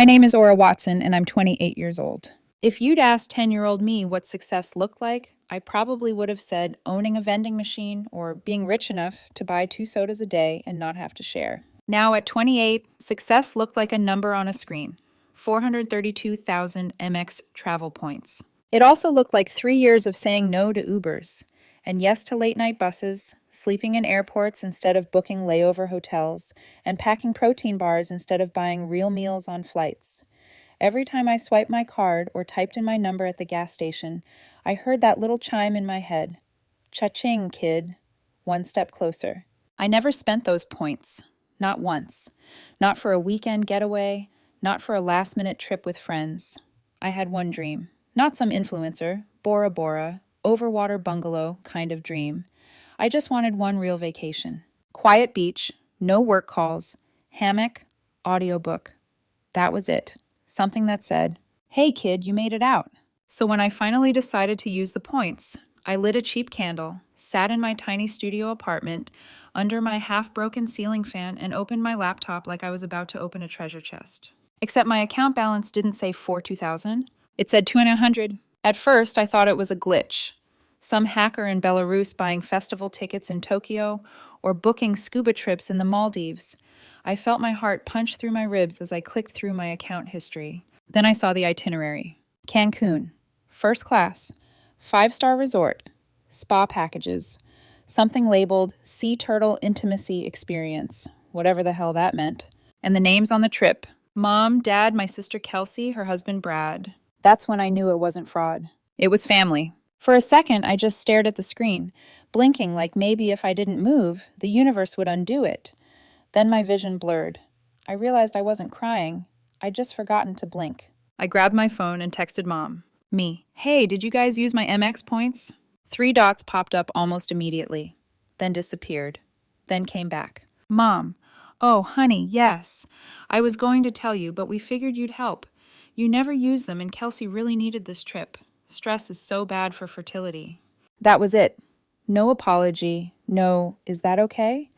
name is Ora Watson, and I'm 28 years old. If you'd asked 10-year-old me what success looked like, I probably would have said owning a vending machine or being rich enough to buy 2 sodas a day and not have to share. Now at 28, success looked like a number on a screen, 432,000 MX travel points. It also looked like 3 years of saying no to Ubers and yes to late-night buses, sleeping in airports instead of booking layover hotels, and packing protein bars instead of buying real meals on flights. Every time I swiped my card or typed in my number at the gas station, I heard that little chime in my head. Cha-ching, kid. One step closer. I never spent those points. Not once. Not for a weekend getaway. Not for a last-minute trip with friends. I had one dream. Not some influencer, Bora Bora, overwater bungalow kind of dream. I just wanted one real vacation. Quiet beach, no work calls, hammock, audiobook. That was it. Something that said, "Hey kid, you made it out." So when I finally decided to use the points, I lit a cheap candle, sat in my tiny studio apartment, under my half-broken ceiling fan, and opened my laptop like I was about to open a treasure chest. Except my account balance didn't say 2,000. It said 200. At first, I thought it was a glitch. Some hacker in Belarus buying festival tickets in Tokyo or booking scuba trips in the Maldives. I felt my heart punch through my ribs as I clicked through my account history. Then I saw the itinerary. Cancun, first class, 5-star resort, spa packages, something labeled Sea Turtle Intimacy Experience, whatever the hell that meant. And the names on the trip: Mom, Dad, my sister Kelsey, her husband Brad. That's when I knew it wasn't fraud. It was family. For a second, I just stared at the screen, blinking like maybe if I didn't move, the universe would undo it. Then my vision blurred. I realized I wasn't crying. I'd just forgotten to blink. I grabbed my phone and texted Mom. Me. "Hey, did you guys use my MX points?" 3 dots popped up almost immediately, then disappeared, then came back. Mom. "Oh, honey, yes. I was going to tell you, but we figured you'd help. You never used them, and Kelsey really needed this trip. Stress is so bad for fertility." That was it. No apology, no, "Is that okay?"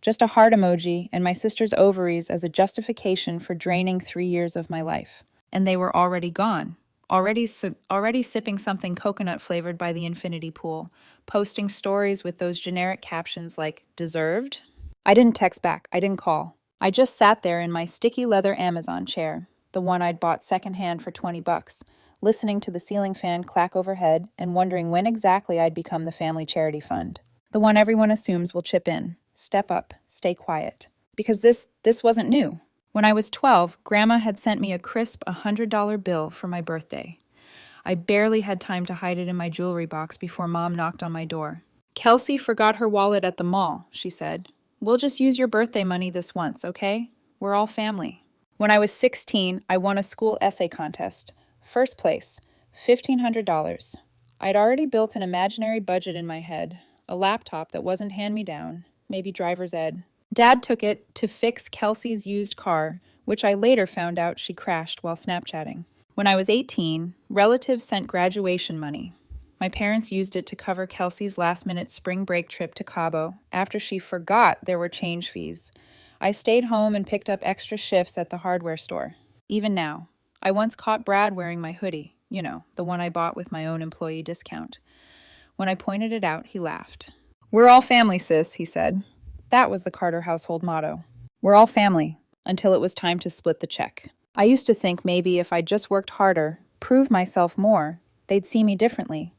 Just a heart emoji and my sister's ovaries as a justification for draining 3 years of my life. And they were already gone. Already sipping something coconut-flavored by the infinity pool, posting stories with those generic captions like, "Deserved?" I didn't text back. I didn't call. I just sat there in my sticky leather Amazon chair, the one I'd bought secondhand for $20, listening to the ceiling fan clack overhead and wondering when exactly I'd become the family charity fund. The one everyone assumes will chip in. Step up, stay quiet. Because this wasn't new. When I was 12, Grandma had sent me a crisp $100 bill for my birthday. I barely had time to hide it in my jewelry box before Mom knocked on my door. "Kelsey forgot her wallet at the mall," she said. "We'll just use your birthday money this once, okay? We're all family." When I was 16, I won a school essay contest. First place, $1,500. I'd already built an imaginary budget in my head, a laptop that wasn't hand-me-down, maybe driver's ed. Dad took it to fix Kelsey's used car, which I later found out she crashed while Snapchatting. When I was 18, relatives sent graduation money. My parents used it to cover Kelsey's last-minute spring break trip to Cabo after she forgot there were change fees. I stayed home and picked up extra shifts at the hardware store. Even now, I once caught Brad wearing my hoodie, the one I bought with my own employee discount. When I pointed it out, he laughed. "We're all family, sis," he said. That was the Carter household motto. We're all family, until it was time to split the check. I used to think maybe if I just worked harder, prove myself more, they'd see me differently.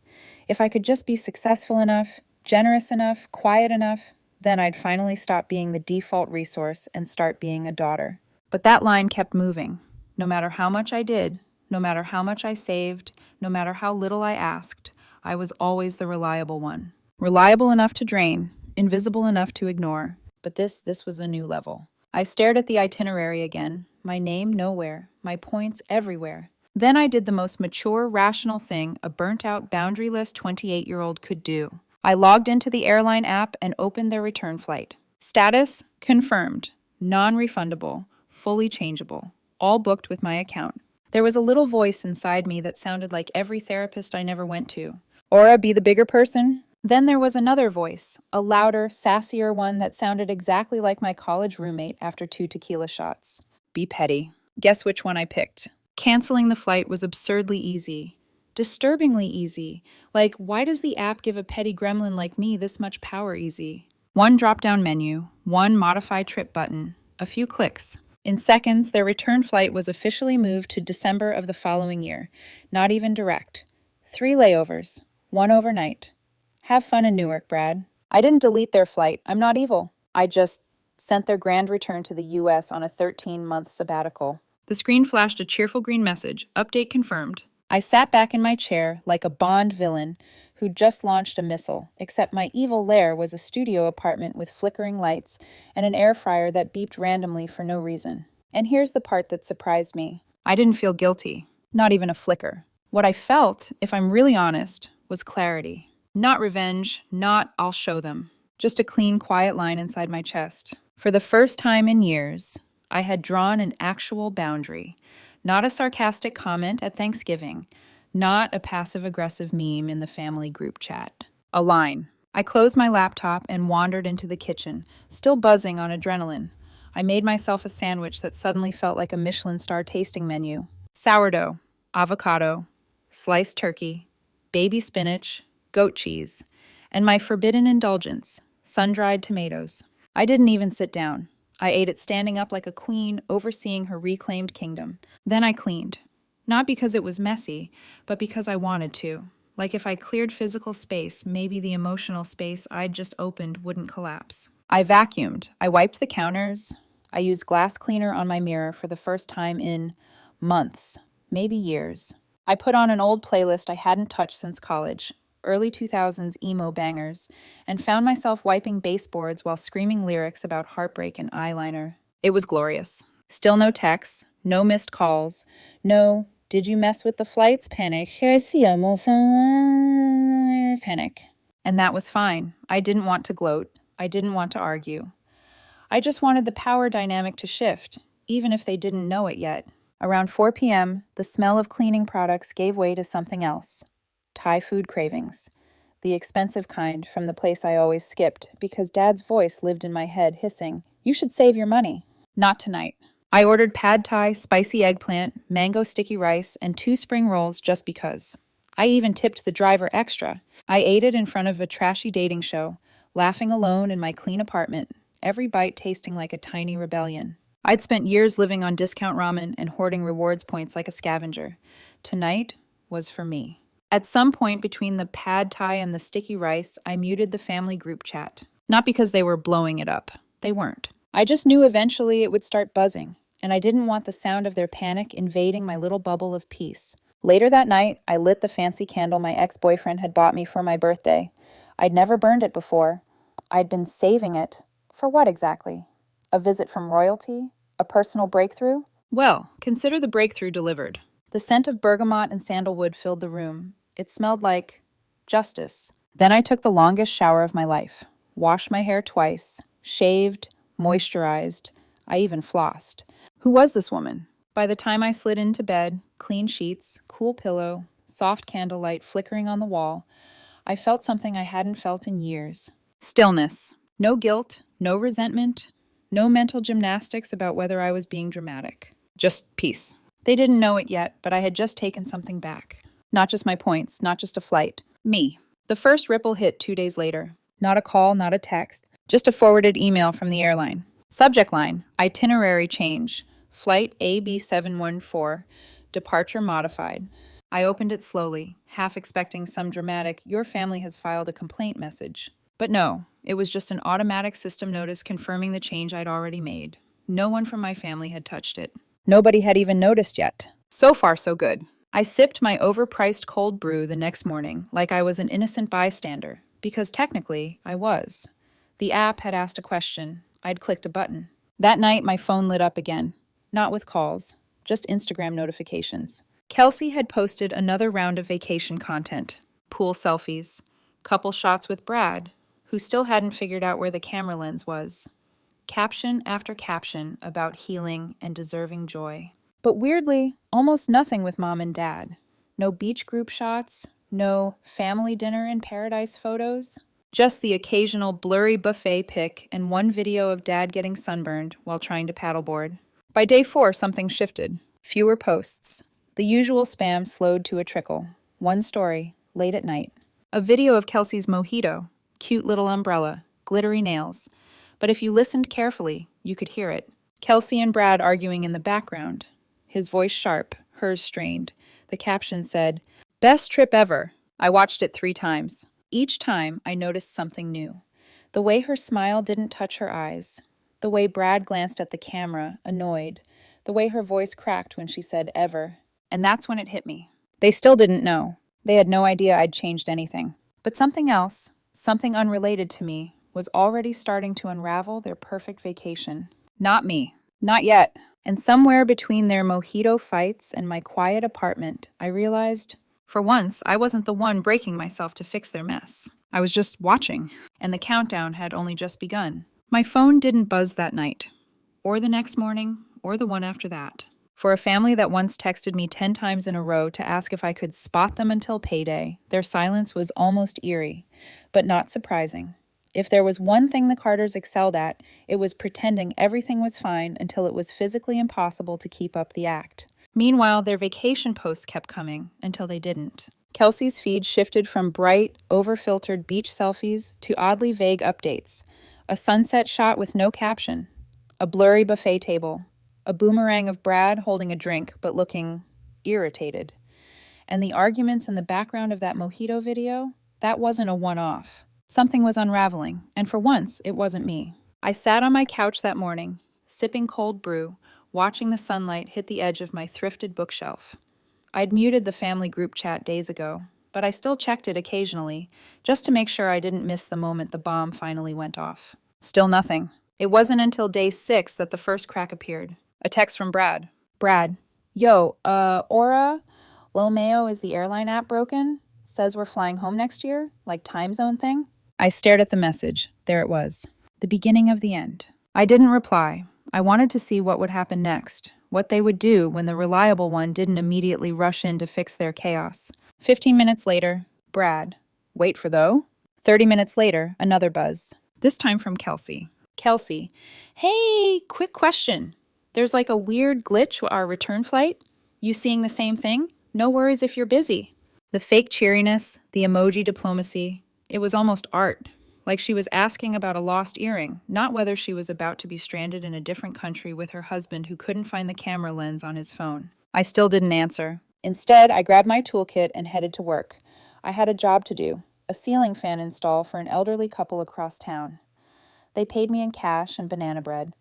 If I could just be successful enough, generous enough, quiet enough, then I'd finally stop being the default resource and start being a daughter. But that line kept moving. No matter how much I did, no matter how much I saved, no matter how little I asked, I was always the reliable one. Reliable enough to drain, invisible enough to ignore. But this was a new level. I stared at the itinerary again, my name nowhere, my points everywhere. Then I did the most mature, rational thing a burnt-out, boundaryless 28-year-old could do. I logged into the airline app and opened their return flight. Status: confirmed, non-refundable, fully changeable, all booked with my account. There was a little voice inside me that sounded like every therapist I never went to. "Aura, be the bigger person." Then there was another voice, a louder, sassier one that sounded exactly like my college roommate after 2 tequila shots. "Be petty." Guess which one I picked? Canceling the flight was absurdly easy. Disturbingly easy. Like, why does the app give a petty gremlin like me this much power easy? One drop-down menu, one modify trip button, a few clicks. In seconds, their return flight was officially moved to December of the following year. Not even direct. 3 layovers, 1 overnight. Have fun in Newark, Brad. I didn't delete their flight. I'm not evil. I just sent their grand return to the US on a 13-month sabbatical. The screen flashed a cheerful green message. Update confirmed. I sat back in my chair like a Bond villain who'd just launched a missile, except my evil lair was a studio apartment with flickering lights and an air fryer that beeped randomly for no reason. And here's the part that surprised me. I didn't feel guilty. Not even a flicker. What I felt, if I'm really honest, was clarity. Not revenge, not I'll show them. Just a clean, quiet line inside my chest. For the first time in years, I had drawn an actual boundary. Not a sarcastic comment at Thanksgiving. Not a passive-aggressive meme in the family group chat. A line. I closed my laptop and wandered into the kitchen, still buzzing on adrenaline. I made myself a sandwich that suddenly felt like a Michelin star tasting menu. Sourdough, avocado, sliced turkey, baby spinach, goat cheese, and my forbidden indulgence, sun-dried tomatoes. I didn't even sit down. I ate it standing up like a queen, overseeing her reclaimed kingdom. Then I cleaned. Not because it was messy, but because I wanted to. Like if I cleared physical space, maybe the emotional space I'd just opened wouldn't collapse. I vacuumed. I wiped the counters. I used glass cleaner on my mirror for the first time in months, maybe years. I put on an old playlist I hadn't touched since college, early 2000s emo bangers, and found myself wiping baseboards while screaming lyrics about heartbreak and eyeliner. It was glorious. Still no texts, no missed calls, no "did you mess with the flights?" panic. Panic. And that was fine. I didn't want to gloat. I didn't want to argue. I just wanted the power dynamic to shift, even if they didn't know it yet. Around 4 p.m., the smell of cleaning products gave way to something else. Thai food cravings. The expensive kind from the place I always skipped because Dad's voice lived in my head hissing, "You should save your money." Not tonight. I ordered pad thai, spicy eggplant, mango sticky rice, and 2 spring rolls just because. I even tipped the driver extra. I ate it in front of a trashy dating show, laughing alone in my clean apartment, every bite tasting like a tiny rebellion. I'd spent years living on discount ramen and hoarding rewards points like a scavenger. Tonight was for me. At some point between the pad thai and the sticky rice, I muted the family group chat. Not because they were blowing it up. They weren't. I just knew eventually it would start buzzing, and I didn't want the sound of their panic invading my little bubble of peace. Later that night, I lit the fancy candle my ex-boyfriend had bought me for my birthday. I'd never burned it before. I'd been saving it. For what exactly? A visit from royalty? A personal breakthrough? Well, consider the breakthrough delivered. The scent of bergamot and sandalwood filled the room. It smelled like justice. Then I took the longest shower of my life. Washed my hair twice. Shaved. Moisturized. I even flossed. Who was this woman? By the time I slid into bed, clean sheets, cool pillow, soft candlelight flickering on the wall, I felt something I hadn't felt in years. Stillness. No guilt, no resentment, no mental gymnastics about whether I was being dramatic. Just peace. They didn't know it yet, but I had just taken something back. Not just my points, not just a flight. Me. The first ripple hit 2 days later. Not a call, not a text. Just a forwarded email from the airline. Subject line, itinerary change. Flight AB714, departure modified. I opened it slowly, half expecting some dramatic, "Your family has filed a complaint" message. But no, it was just an automatic system notice confirming the change I'd already made. No one from my family had touched it. Nobody had even noticed yet. So far, so good. I sipped my overpriced cold brew the next morning like I was an innocent bystander, because technically I was. The app had asked a question. I'd clicked a button. That night, my phone lit up again. Not with calls, just Instagram notifications. Kelsey had posted another round of vacation content. Pool selfies. Couple shots with Brad, who still hadn't figured out where the camera lens was. Caption after caption about healing and deserving joy. But weirdly, almost nothing with Mom and Dad. No beach group shots, no family dinner in paradise photos. Just the occasional blurry buffet pic and one video of Dad getting sunburned while trying to paddleboard. By day 4, something shifted. Fewer posts. The usual spam slowed to a trickle. One story, late at night. A video of Kelsey's mojito. Cute little umbrella. Glittery nails. But if you listened carefully, you could hear it. Kelsey and Brad arguing in the background. His voice sharp, hers strained. The caption said, "Best trip ever." I watched it 3 times. Each time, I noticed something new. The way her smile didn't touch her eyes. The way Brad glanced at the camera, annoyed. The way her voice cracked when she said ever. And that's when it hit me. They still didn't know. They had no idea I'd changed anything. But something else, something unrelated to me, was already starting to unravel their perfect vacation. Not me. Not yet. And somewhere between their mojito fights and my quiet apartment, I realized, for once, I wasn't the one breaking myself to fix their mess. I was just watching, and the countdown had only just begun. My phone didn't buzz that night, or the next morning, or the one after that. For a family that once texted me 10 times in a row to ask if I could spot them until payday, their silence was almost eerie, but not surprising. If there was one thing the Carters excelled at, it was pretending everything was fine until it was physically impossible to keep up the act. Meanwhile, their vacation posts kept coming until they didn't. Kelsey's feed shifted from bright, over-filtered beach selfies to oddly vague updates. A sunset shot with no caption. A blurry buffet table. A boomerang of Brad holding a drink but looking irritated. And the arguments in the background of that mojito video, that wasn't a one-off. Something was unraveling, and for once, it wasn't me. I sat on my couch that morning, sipping cold brew, watching the sunlight hit the edge of my thrifted bookshelf. I'd muted the family group chat days ago, but I still checked it occasionally, just to make sure I didn't miss the moment the bomb finally went off. Still nothing. It wasn't until day 6 that the first crack appeared. A text from Brad. Brad, yo, Aura, Lil Mayo, is the airline app broken? Says we're flying home next year? Like time zone thing? I stared at the message. There it was. The beginning of the end. I didn't reply. I wanted to see what would happen next, what they would do when the reliable one didn't immediately rush in to fix their chaos. 15 minutes later, Brad. Wait for though? 30 minutes later, another buzz. This time from Kelsey. Kelsey, hey, quick question. There's like a weird glitch with our return flight. You seeing the same thing? No worries if you're busy. The fake cheeriness, the emoji diplomacy, it was almost art. Like she was asking about a lost earring, not whether she was about to be stranded in a different country with her husband who couldn't find the camera lens on his phone. I still didn't answer. Instead, I grabbed my toolkit and headed to work. I had a job to do, a ceiling fan install for an elderly couple across town. They paid me in cash and banana bread.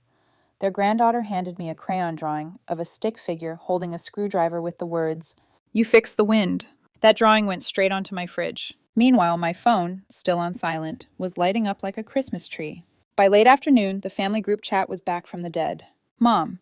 Their granddaughter handed me a crayon drawing of a stick figure holding a screwdriver with the words, "You fixed the wind." That drawing went straight onto my fridge. Meanwhile, my phone, still on silent, was lighting up like a Christmas tree. By late afternoon, the family group chat was back from the dead. Mom,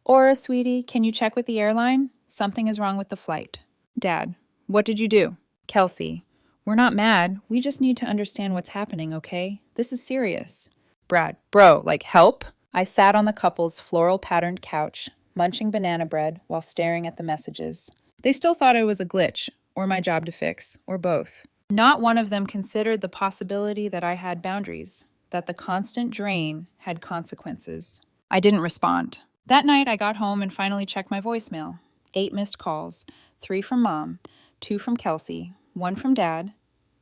Aura, sweetie, can you check with the airline? Something is wrong with the flight. Dad, what did you do? Kelsey, we're not mad. We just need to understand what's happening, okay? This is serious. Brad, bro, like help? I sat on the couple's floral-patterned couch, munching banana bread while staring at the messages. They still thought it was a glitch, or my job to fix, or both. Not one of them considered the possibility that I had boundaries, that the constant drain had consequences. I didn't respond. That night, I got home and finally checked my voicemail. 8 missed calls, 3 from Mom, 2 from Kelsey, 1 from Dad,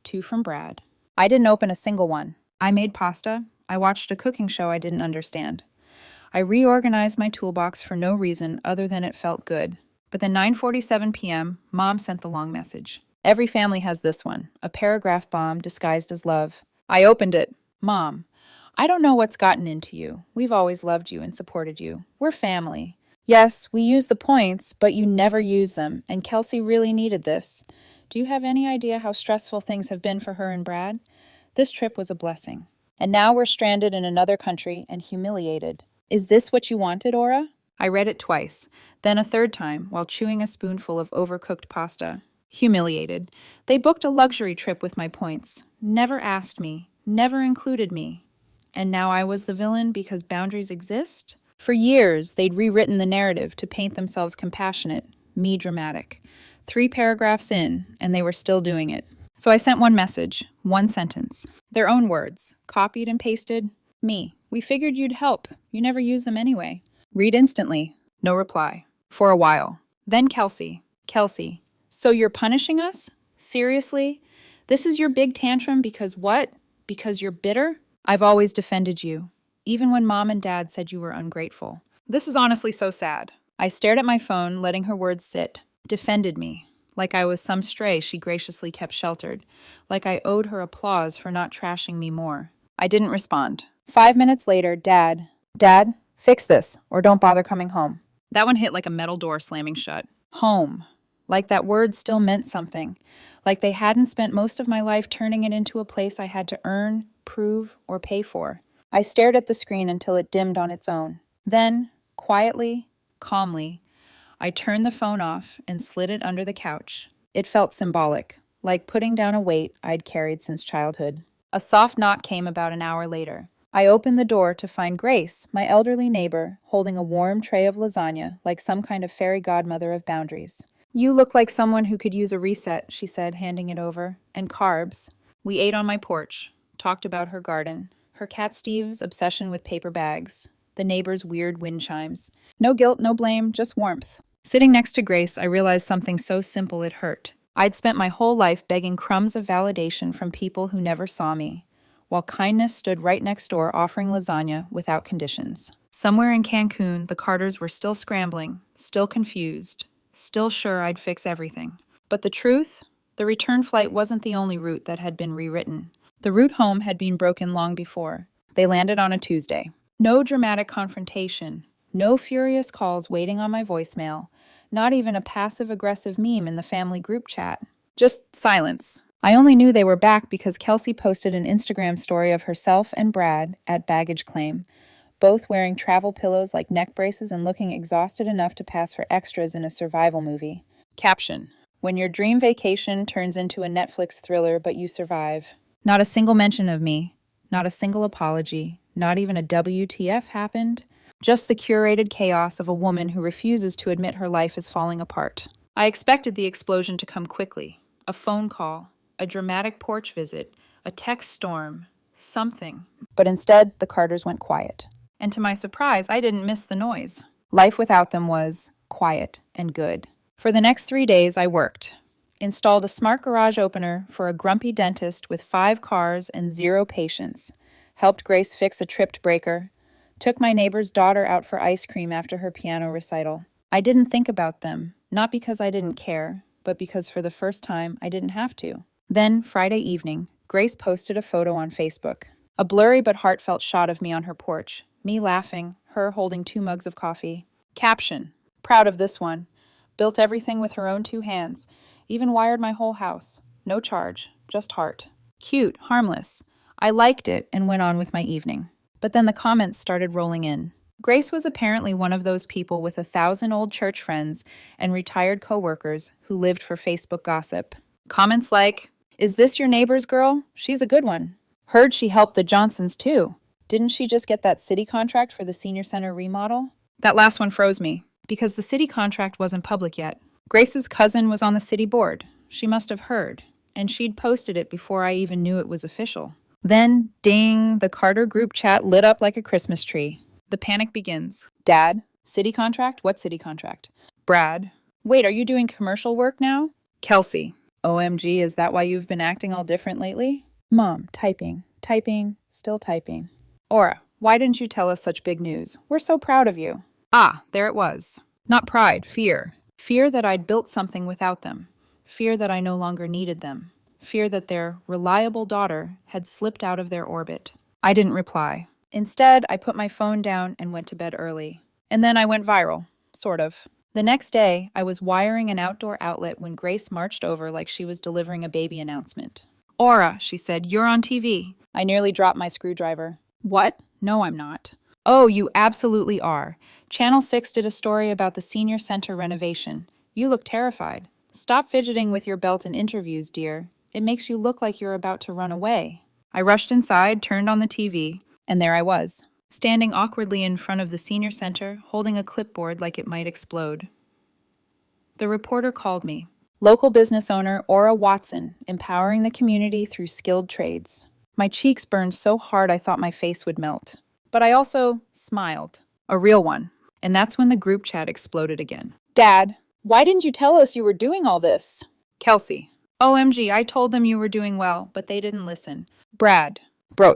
2 from Brad. I didn't open a single one. I made pasta. I watched a cooking show I didn't understand. I reorganized my toolbox for no reason other than it felt good. But then 9:47 p.m., Mom sent the long message. Every family has this one, a paragraph bomb disguised as love. I opened it. Mom, I don't know what's gotten into you. We've always loved you and supported you. We're family. Yes, we use the points, but you never use them, and Kelsey really needed this. Do you have any idea how stressful things have been for her and Brad? This trip was a blessing. And now we're stranded in another country and humiliated. Is this what you wanted, Aura? I read it twice, then a third time while chewing a spoonful of overcooked pasta. Humiliated. They booked a luxury trip with my points. Never asked me. Never included me. And now I was the villain because boundaries exist? For years, they'd rewritten the narrative to paint themselves compassionate, me dramatic. 3 paragraphs in, and they were still doing it. So I sent one message, one sentence. Their own words, copied and pasted. Me. We figured you'd help. You never use them anyway. Read instantly. No reply. For a while. Then Kelsey. Kelsey. So you're punishing us? Seriously? This is your big tantrum because what? Because you're bitter? I've always defended you, even when Mom and Dad said you were ungrateful. This is honestly so sad. I stared at my phone, letting her words sit. Defended me. Like I was some stray she graciously kept sheltered. Like I owed her applause for not trashing me more. I didn't respond. 5 minutes later, Dad, fix this, or don't bother coming home. That one hit like a metal door slamming shut. Home. Like that word still meant something. Like they hadn't spent most of my life turning it into a place I had to earn, prove, or pay for. I stared at the screen until it dimmed on its own. Then, quietly, calmly, I turned the phone off and slid it under the couch. It felt symbolic, like putting down a weight I'd carried since childhood. A soft knock came about an hour later. I opened the door to find Grace, my elderly neighbor, holding a warm tray of lasagna like some kind of fairy godmother of boundaries. You look like someone who could use a reset, she said, handing it over. And carbs. We ate on my porch, talked about her garden, her cat Steve's obsession with paper bags, the neighbor's weird wind chimes. No guilt, no blame, just warmth. Sitting next to Grace, I realized something so simple it hurt. I'd spent my whole life begging crumbs of validation from people who never saw me, while kindness stood right next door offering lasagna without conditions. Somewhere in Cancun, the Carters were still scrambling, still confused, still sure I'd fix everything. But the truth? The return flight wasn't the only route that had been rewritten. The route home had been broken long before. They landed on a Tuesday. No dramatic confrontation, no furious calls waiting on my voicemail, not even a passive-aggressive meme in the family group chat. Just silence. I only knew they were back because Kelsey posted an Instagram story of herself and Brad at baggage claim, both wearing travel pillows like neck braces and looking exhausted enough to pass for extras in a survival movie. Caption: when your dream vacation turns into a Netflix thriller but you survive. Not a single mention of me, not a single apology, not even a WTF happened. Just the curated chaos of a woman who refuses to admit her life is falling apart. I expected the explosion to come quickly. A phone call, a dramatic porch visit, a text storm, something. But instead, the Carters went quiet. And to my surprise, I didn't miss the noise. Life without them was quiet and good. For the next 3 days, I worked. Installed a smart garage opener for a grumpy dentist with 5 cars and 0 patience. Helped Grace fix a tripped breaker. Took my neighbor's daughter out for ice cream after her piano recital. I didn't think about them, not because I didn't care, but because for the first time, I didn't have to. Then, Friday evening, Grace posted a photo on Facebook. A blurry but heartfelt shot of me on her porch, me laughing, her holding 2 mugs of coffee. Caption: proud of this one. Built everything with her own 2 hands. Even wired my whole house. No charge, just heart. Cute, harmless. I liked it and went on with my evening. But then the comments started rolling in. Grace was apparently one of those people with 1,000 old church friends and retired coworkers who lived for Facebook gossip. Comments like, "Is this your neighbor's girl? She's a good one. Heard she helped the Johnsons too. Didn't she just get that city contract for the senior center remodel?" That last one froze me, because the city contract wasn't public yet. Grace's cousin was on the city board. She must have heard, and she'd posted it before I even knew it was official. Then, ding, the Carter group chat lit up like a Christmas tree. The panic begins. Dad, city contract? What city contract? Brad, wait, are you doing commercial work now? Kelsey, OMG, is that why you've been acting all different lately? Mom, typing, still typing. Aura, why didn't you tell us such big news? We're so proud of you. Ah, there it was. Not pride, fear. Fear that I'd built something without them. Fear that I no longer needed them. Fear that their reliable daughter had slipped out of their orbit. I didn't reply. Instead, I put my phone down and went to bed early. And then I went viral, sort of. The next day, I was wiring an outdoor outlet when Grace marched over like she was delivering a baby announcement. Aura, she said, you're on TV. I nearly dropped my screwdriver. What? No, I'm not. Oh, you absolutely are. Channel 6 did a story about the senior center renovation. You look terrified. Stop fidgeting with your belt in interviews, dear. It makes you look like you're about to run away. I rushed inside, turned on the TV, and there I was, standing awkwardly in front of the senior center, holding a clipboard like it might explode. The reporter called me. Local business owner Aura Watson, empowering the community through skilled trades. My cheeks burned so hard I thought my face would melt. But I also smiled. A real one. And that's when the group chat exploded again. Dad, why didn't you tell us you were doing all this? Kelsey, OMG, I told them you were doing well, but they didn't listen. Brad,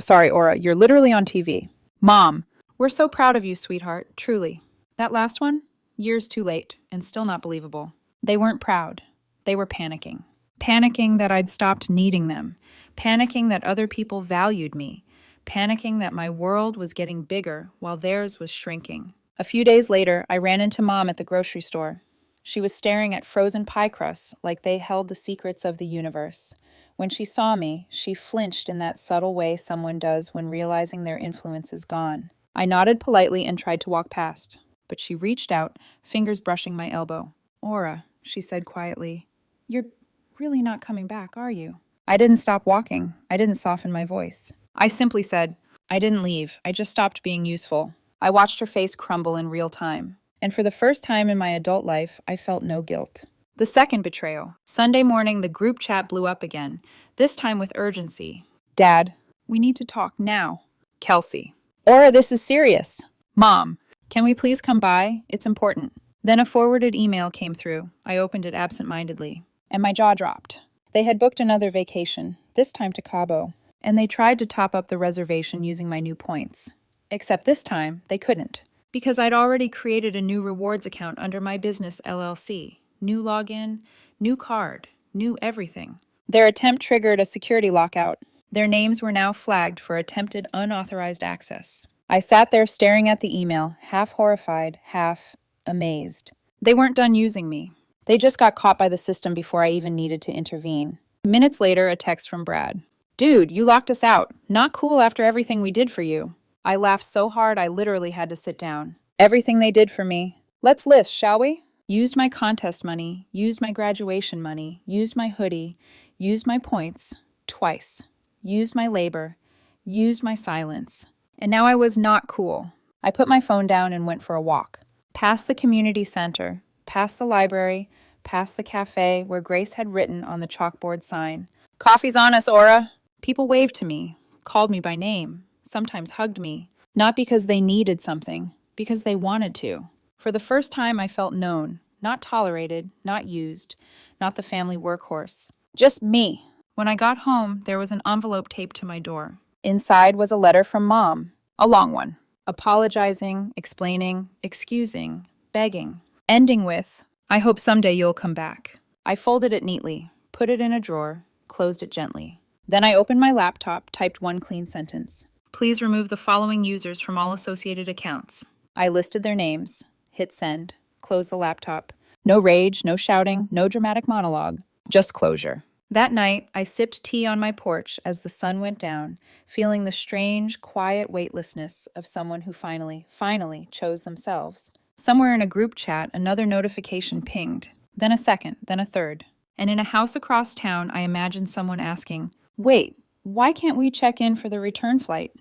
sorry, Aura, you're literally on TV. Mom, we're so proud of you, sweetheart, truly. That last one? Years too late, and still not believable. They weren't proud. They were panicking. Panicking that I'd stopped needing them. Panicking that other people valued me. Panicking that my world was getting bigger while theirs was shrinking. A few days later, I ran into Mom at the grocery store. She was staring at frozen pie crusts like they held the secrets of the universe. When she saw me, she flinched in that subtle way someone does when realizing their influence is gone. I nodded politely and tried to walk past, but she reached out, fingers brushing my elbow. Aura, she said quietly, you're really not coming back, are you? I didn't stop walking. I didn't soften my voice. I simply said, I didn't leave. I just stopped being useful. I watched her face crumble in real time. And for the first time in my adult life, I felt no guilt. The second betrayal. Sunday morning, the group chat blew up again, this time with urgency. Dad, we need to talk now. Kelsey. Aura, this is serious. Mom, can we please come by? It's important. Then a forwarded email came through. I opened it absentmindedly, and my jaw dropped. They had booked another vacation, this time to Cabo, and they tried to top up the reservation using my new points. Except this time, they couldn't, because I'd already created a new rewards account under my business LLC. New login, new card, new everything. Their attempt triggered a security lockout. Their names were now flagged for attempted unauthorized access. I sat there staring at the email, half horrified, half amazed. They weren't done using me. They just got caught by the system before I even needed to intervene. Minutes later, a text from Brad. Dude, you locked us out. Not cool after everything we did for you. I laughed so hard I literally had to sit down. Everything they did for me. Let's list, shall we? Used my contest money, used my graduation money, used my hoodie, used my points, twice. Used my labor, used my silence. And now I was not cool. I put my phone down and went for a walk. Past the community center, past the library, past the cafe where Grace had written on the chalkboard sign, "Coffee's on us, Aura." People waved to me, called me by name, sometimes hugged me, not because they needed something, because they wanted to. For the first time, I felt known, not tolerated, not used, not the family workhorse. Just me. When I got home, there was an envelope taped to my door. Inside was a letter from Mom, a long one, apologizing, explaining, excusing, begging, ending with, "I hope someday you'll come back." I folded it neatly, put it in a drawer, closed it gently. Then I opened my laptop, typed one clean sentence. "Please remove the following users from all associated accounts." I listed their names, hit send, closed the laptop. No rage, no shouting, no dramatic monologue, just closure. That night, I sipped tea on my porch as the sun went down, feeling the strange, quiet weightlessness of someone who finally chose themselves. Somewhere in a group chat, another notification pinged, then a second, then a third. And in a house across town, I imagined someone asking, "Wait, why can't we check in for the return flight?"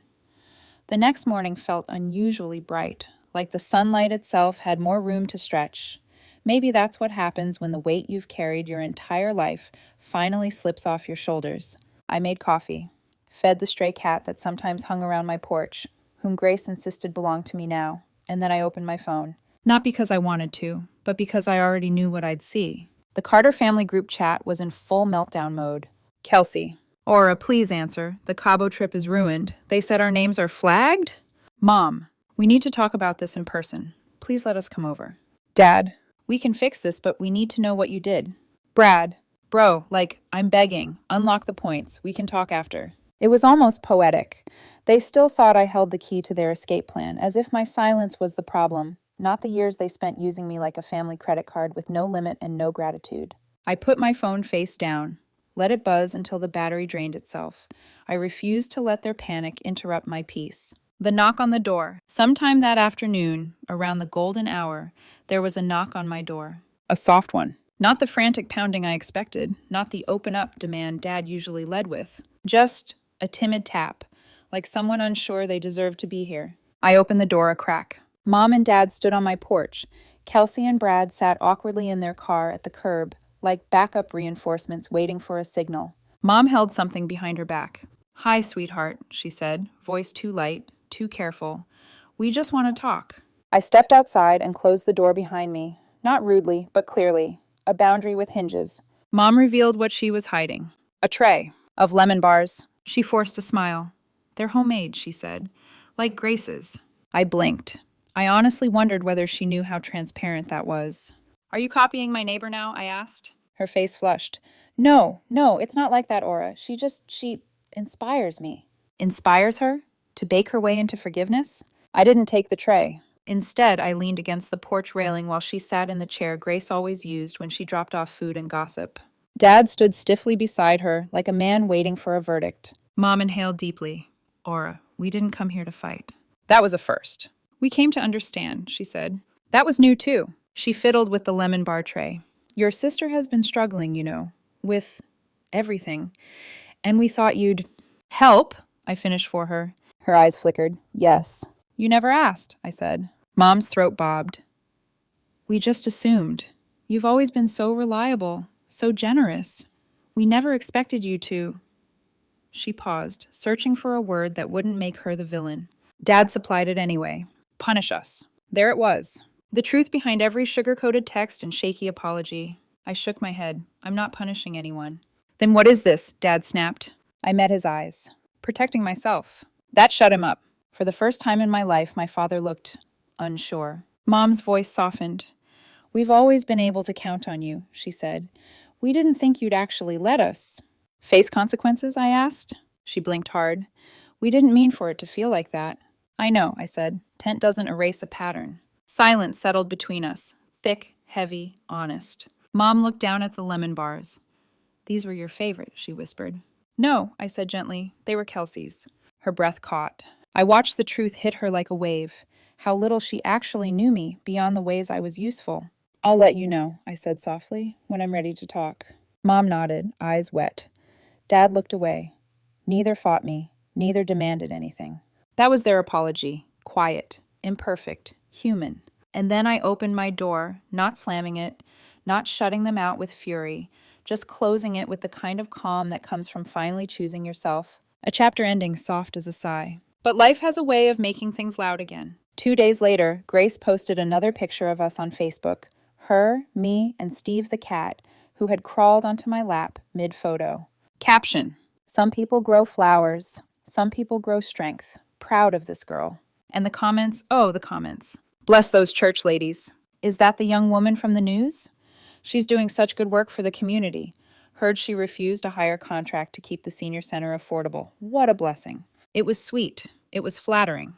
The next morning felt unusually bright, like the sunlight itself had more room to stretch. Maybe that's what happens when the weight you've carried your entire life finally slips off your shoulders. I made coffee, fed the stray cat that sometimes hung around my porch, whom Grace insisted belonged to me now, and then I opened my phone. Not because I wanted to, but because I already knew what I'd see. The Carter family group chat was in full meltdown mode. Kelsey. Aura, please answer. The Cabo trip is ruined. They said our names are flagged? Mom, we need to talk about this in person. Please let us come over. Dad, we can fix this, but we need to know what you did. Brad, bro, I'm begging. Unlock the points. We can talk after. It was almost poetic. They still thought I held the key to their escape plan, as if my silence was the problem, not the years they spent using me like a family credit card with no limit and no gratitude. I put my phone face down, let it buzz until the battery drained itself. I refused to let their panic interrupt my peace. The knock on the door. Sometime that afternoon, around the golden hour, there was a knock on my door. A soft one. Not the frantic pounding I expected, not the open up demand Dad usually led with. Just a timid tap, like someone unsure they deserved to be here. I opened the door a crack. Mom and Dad stood on my porch. Kelsey and Brad sat awkwardly in their car at the curb, like backup reinforcements waiting for a signal. Mom held something behind her back. "Hi, sweetheart," she said, voice too light, too careful. "We just want to talk." I stepped outside and closed the door behind me, not rudely, but clearly, a boundary with hinges. Mom revealed what she was hiding. A tray of lemon bars. She forced a smile. They're homemade, she said, like Grace's. I blinked. I honestly wondered whether she knew how transparent that was. Are you copying my neighbor now? I asked. Her face flushed. No, it's not like that, Aura. She inspires me. Inspires her? To bake her way into forgiveness? I didn't take the tray. Instead, I leaned against the porch railing while she sat in the chair Grace always used when she dropped off food and gossip. Dad stood stiffly beside her, like a man waiting for a verdict. Mom inhaled deeply. Aura, we didn't come here to fight. That was a first. We came to understand, she said. That was new, too. She fiddled with the lemon bar tray. Your sister has been struggling, with everything. And we thought you'd help, I finished for her. Her eyes flickered. Yes. You never asked, I said. Mom's throat bobbed. We just assumed. You've always been so reliable, so generous. We never expected you to. She paused, searching for a word that wouldn't make her the villain. Dad supplied it anyway. Punish us. There it was. The truth behind every sugar-coated text and shaky apology. I shook my head. I'm not punishing anyone. Then what is this? Dad snapped. I met his eyes. Protecting myself. That shut him up. For the first time in my life, my father looked unsure. Mom's voice softened. We've always been able to count on you, she said. We didn't think you'd actually let us. Face consequences, I asked. She blinked hard. We didn't mean for it to feel like that. I know, I said. Tent doesn't erase a pattern. Silence settled between us. Thick, heavy, honest. Mom looked down at the lemon bars. These were your favorite, she whispered. No, I said gently. They were Kelsey's. Her breath caught. I watched the truth hit her like a wave. How little she actually knew me beyond the ways I was useful. I'll let you know, I said softly, when I'm ready to talk. Mom nodded, eyes wet. Dad looked away. Neither fought me. Neither demanded anything. That was their apology. Quiet, imperfect, human. And then I opened my door, not slamming it, not shutting them out with fury, just closing it with the kind of calm that comes from finally choosing yourself. A chapter ending soft as a sigh. But life has a way of making things loud again. 2 days later, Grace posted another picture of us on Facebook. Her, me, and Steve the cat, who had crawled onto my lap mid-photo. Caption: Some people grow flowers. Some people grow strength. Proud of this girl. And the comments, the comments. Bless those church ladies. Is that the young woman from the news? She's doing such good work for the community. Heard she refused a higher contract to keep the senior center affordable. What a blessing. It was sweet. It was flattering.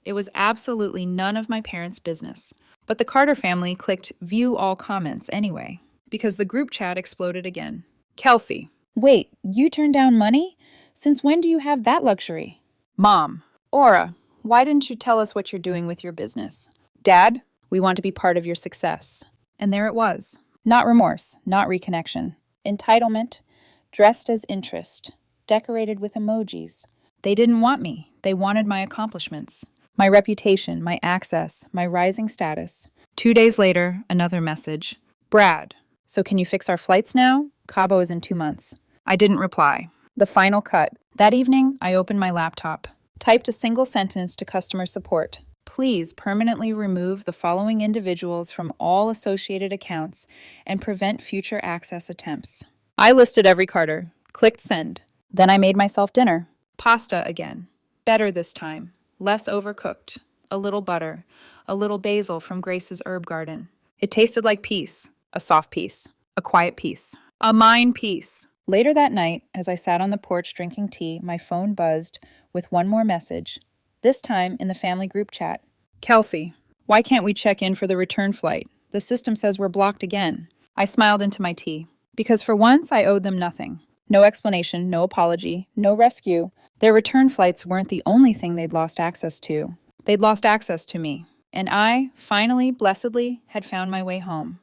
It was absolutely none of my parents' business. But the Carter family clicked view all comments anyway, because the group chat exploded again. Kelsey. Wait, you turned down money? Since when do you have that luxury? Mom. Aura, why didn't you tell us what you're doing with your business? Dad, we want to be part of your success. And there it was. Not remorse, not reconnection. Entitlement, dressed as interest, decorated with emojis. They didn't want me. They wanted my accomplishments. My reputation, my access, my rising status. 2 days later, another message. Brad, so can you fix our flights now? Cabo is in 2 months. I didn't reply. The final cut. That evening, I opened my laptop. Typed a single sentence to customer support. Please permanently remove the following individuals from all associated accounts and prevent future access attempts. I listed every Carter. Clicked send. Then I made myself dinner. Pasta again. Better this time. Less overcooked. A little butter. A little basil from Grace's herb garden. It tasted like peace. A soft peace. A quiet peace. A mine peace. Later that night, as I sat on the porch drinking tea, my phone buzzed with one more message. This time in the family group chat. Kelsey, why can't we check in for the return flight? The system says we're blocked again. I smiled into my tea. Because for once, I owed them nothing. No explanation, no apology, no rescue. Their return flights weren't the only thing they'd lost access to. They'd lost access to me. And I, finally, blessedly, had found my way home.